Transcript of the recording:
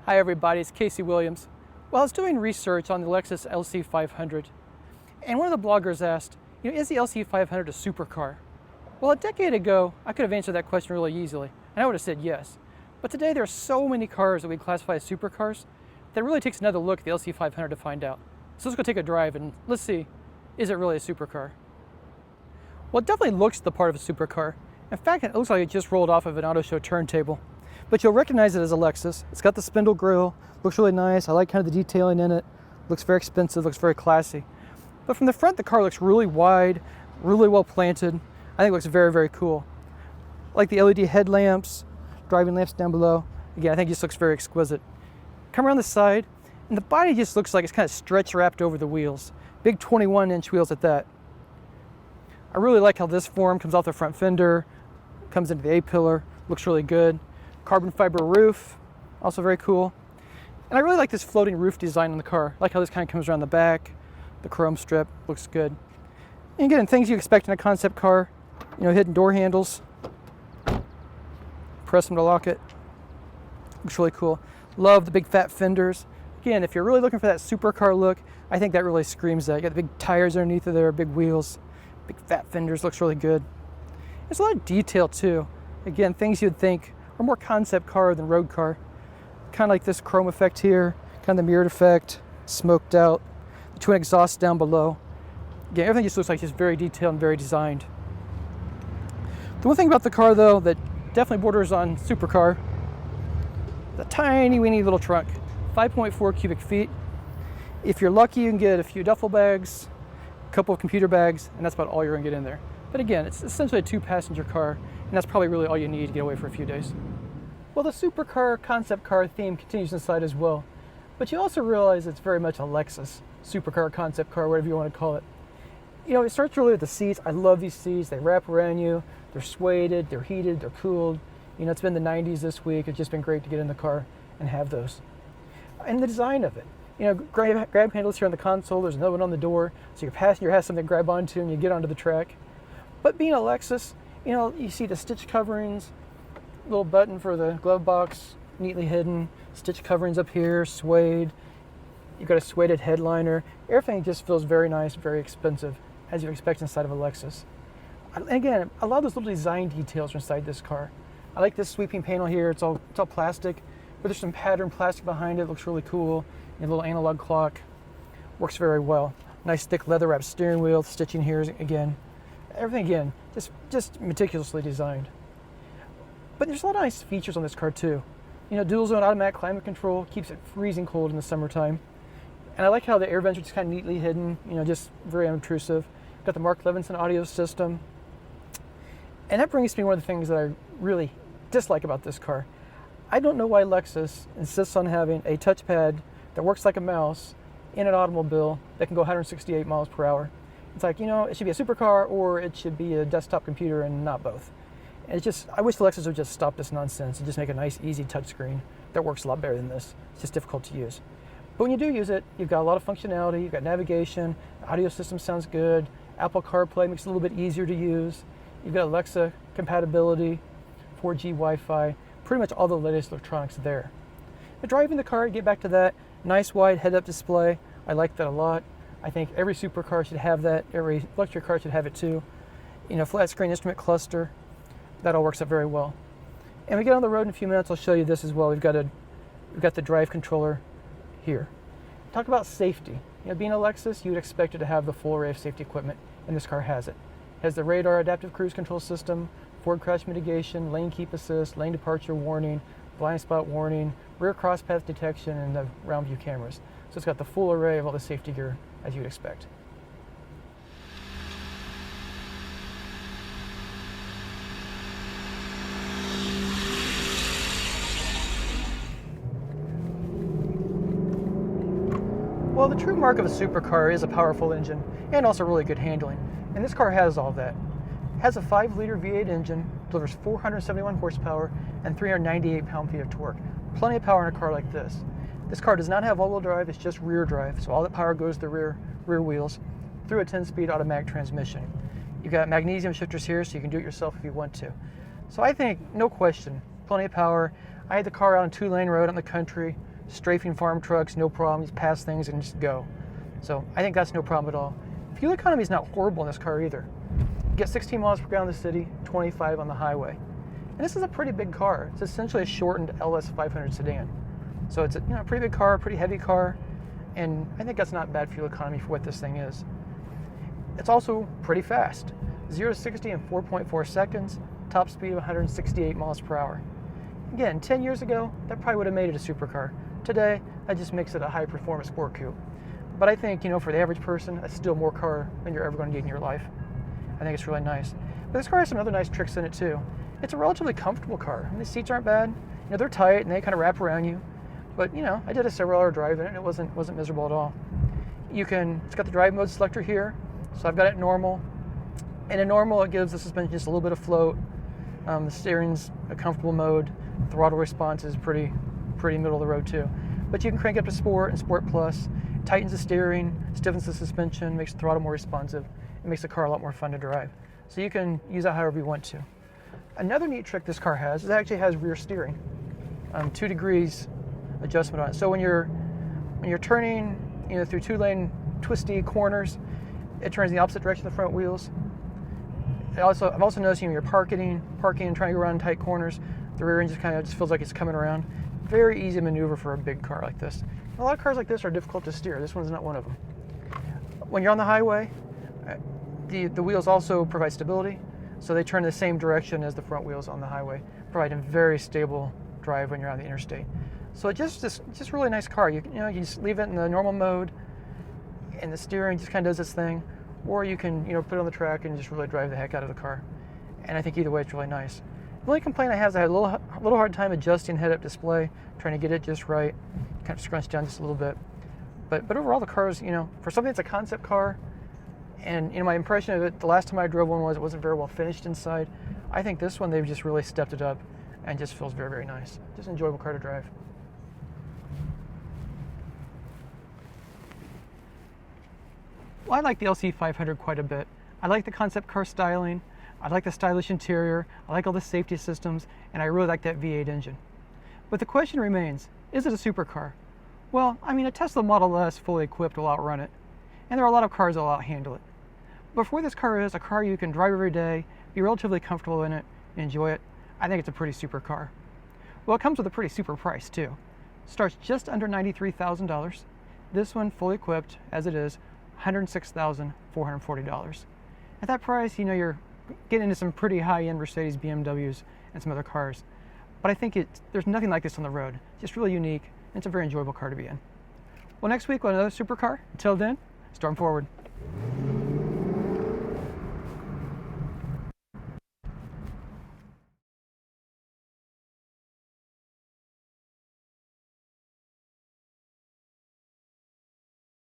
Hi everybody, it's Casey Williams. Well, I was doing research on the Lexus LC500, and one of the bloggers asked, is the LC500 a supercar? Well, a decade ago, I could have answered that question really easily, and I would have said yes. But today there are so many cars that we classify as supercars that it really takes another look at the LC500 to find out. So let's go take a drive and let's see, is it really a supercar? Well, it definitely looks the part of a supercar. In fact, it looks like it just rolled off of an auto show turntable. But you'll recognize it as a Lexus. It's got the spindle grille, looks really nice. I like kind of the detailing in it. Looks very expensive, looks very classy. But from the front, the car looks really wide, really well planted. I think it looks very, very cool. I like the LED headlamps, driving lamps down below. Again, I think it just looks very exquisite. Come around the side, and the body just looks like it's kind of stretch wrapped over the wheels. Big 21-inch wheels at that. I really like how this form comes off the front fender, comes into the A-pillar, looks really good. Carbon fiber roof, also very cool. And I really like this floating roof design on the car. I like how this kind of comes around the back. The chrome strip looks good. And again, things you expect in a concept car, hidden door handles. Press them to lock it. Looks really cool. Love the big fat fenders. Again, if you're really looking for that supercar look, I think that really screams that. You got the big tires underneath of there, big wheels, big fat fenders, looks really good. There's a lot of detail too. Again, things you'd think are more concept car than road car. Kind of like this chrome effect here, kind of the mirrored effect, smoked out, the twin exhausts down below. Again, everything just looks like just very detailed and very designed. The one thing about the car though that definitely borders on supercar, the tiny weeny little trunk, 5.4 cubic feet. If you're lucky, you can get a few duffel bags, a couple of computer bags, and that's about all you're gonna get in there. But again, it's essentially a 2-passenger car, and that's probably really all you need to get away for a few days. Well, the supercar, concept car theme continues inside as well, but you also realize it's very much a Lexus supercar, concept car, whatever you want to call it. It starts really with the seats. I love these seats. They wrap around you. They're suede, they're heated, they're cooled. It's been the 90s this week. It's just been great to get in the car and have those. And the design of it. Grab handles here on the console. There's another one on the door, so your passenger has something to grab onto and you get onto the track. But being a Lexus, you see the stitch coverings, little button for the glove box, neatly hidden, stitch coverings up here, suede. You've got a suede headliner. Everything just feels very nice, very expensive, as you expect inside of a Lexus. And again, a lot of those little design details are inside this car. I like this sweeping panel here. It's all plastic, but there's some patterned plastic behind it. Looks really cool. And a little analog clock. Works very well. Nice thick leather wrapped steering wheel. Stitching here again. Everything again, just meticulously designed. But there's a lot of nice features on this car too. Dual zone automatic climate control keeps it freezing cold in the summertime. And I like how the air vents are just kind of neatly hidden, just very unobtrusive. Got the Mark Levinson audio system. And that brings me one of the things that I really dislike about this car. I don't know why Lexus insists on having a touchpad that works like a mouse in an automobile that can go 168 miles per hour. It's like, it should be a supercar or it should be a desktop computer and not both. And I wish the Lexus would just stop this nonsense and just make a nice, easy touchscreen that works a lot better than this. It's just difficult to use. But when you do use it, you've got a lot of functionality, you've got navigation, the audio system sounds good, Apple CarPlay makes it a little bit easier to use, you've got Alexa compatibility, 4G Wi-Fi, pretty much all the latest electronics there. But driving the car, get back to that, nice wide head-up display, I like that a lot. I think every supercar should have that, every luxury car should have it too. Flat screen instrument cluster, that all works out very well. And we get on the road in a few minutes, I'll show you this as well. We've got the drive controller here. Talk about safety. Being a Lexus, you would expect it to have the full array of safety equipment, and this car has it. It has the radar adaptive cruise control system, forward crash mitigation, lane keep assist, lane departure warning, blind spot warning, rear cross path detection, and the round view cameras. So it's got the full array of all the safety gear as you'd expect. Well, the true mark of a supercar is a powerful engine and also really good handling. And this car has all that. It has a 5-liter V8 engine, delivers 471 horsepower and 398 pound-feet of torque. Plenty of power in a car like this. This car does not have all-wheel drive, it's just rear drive, so all that power goes to the rear wheels through a 10-speed automatic transmission. You've got magnesium shifters here, so you can do it yourself if you want to. So I think, no question, plenty of power. I had the car out on 2-lane road in the country, strafing farm trucks, no problem. You pass things and just go. So I think that's no problem at all. Fuel economy is not horrible in this car either. You get 16 miles per gallon in the city, 25 on the highway. And this is a pretty big car. It's essentially a shortened LS 500 sedan. So it's a pretty big car, pretty heavy car, and I think that's not bad fuel economy for what this thing is. It's also pretty fast. 0 to 60 in 4.4 seconds, top speed of 168 miles per hour. Again, 10 years ago, that probably would have made it a supercar. Today, that just makes it a high-performance sport coupe. But I think, for the average person, that's still more car than you're ever going to get in your life. I think it's really nice. But this car has some other nice tricks in it too. It's a relatively comfortable car. I mean, the seats aren't bad. They're tight and they kind of wrap around you. But I did a several-hour drive in it and it wasn't miserable at all. It's got the drive mode selector here. So I've got it normal. And in normal, it gives the suspension just a little bit of float. The steering's a comfortable mode. Throttle response is pretty middle of the road too. But you can crank up to Sport and Sport Plus. It tightens the steering, stiffens the suspension, makes the throttle more responsive. It makes the car a lot more fun to drive. So you can use that however you want to. Another neat trick this car has is it actually has rear steering. 2 degrees adjustment on it. So when you're turning through 2-lane twisty corners, it turns the opposite direction of the front wheels. I've also noticed when you're parking and trying to go around tight corners, the rear end just feels like it's coming around. Very easy to maneuver for a big car like this. A lot of cars like this are difficult to steer. This one's not one of them. When you're on the highway, the wheels also provide stability, so they turn the same direction as the front wheels on the highway, providing very stable drive when you're on the interstate. So it's just really nice car. You just leave it in the normal mode, and the steering just kind of does its thing, or you can put it on the track and just really drive the heck out of the car. And I think either way it's really nice. The only complaint I have is I had a little hard time adjusting head-up display, trying to get it just right, kind of scrunched down just a little bit. But overall the car is, for something that's a concept car, and my impression of it the last time I drove one was it wasn't very well finished inside. I think this one they've just really stepped it up and just feels very, very nice. Just an enjoyable car to drive. Well, I like the LC 500 quite a bit. I like the concept car styling. I like the stylish interior. I like all the safety systems, and I really like that V8 engine. But the question remains, is it a supercar? Well, a Tesla Model S fully equipped will outrun it, and there are a lot of cars that will outhandle it. But for what this car is, a car you can drive every day, be relatively comfortable in it, and enjoy it, I think it's a pretty super car. Well, it comes with a pretty super price too. Starts just under $93,000. This one, fully equipped, as it is, $106,440. At that price, you're getting into some pretty high-end Mercedes, BMWs, and some other cars. But I think there's nothing like this on the road. It's just really unique, and it's a very enjoyable car to be in. Well, next week we'll have another supercar. Until then, storm forward.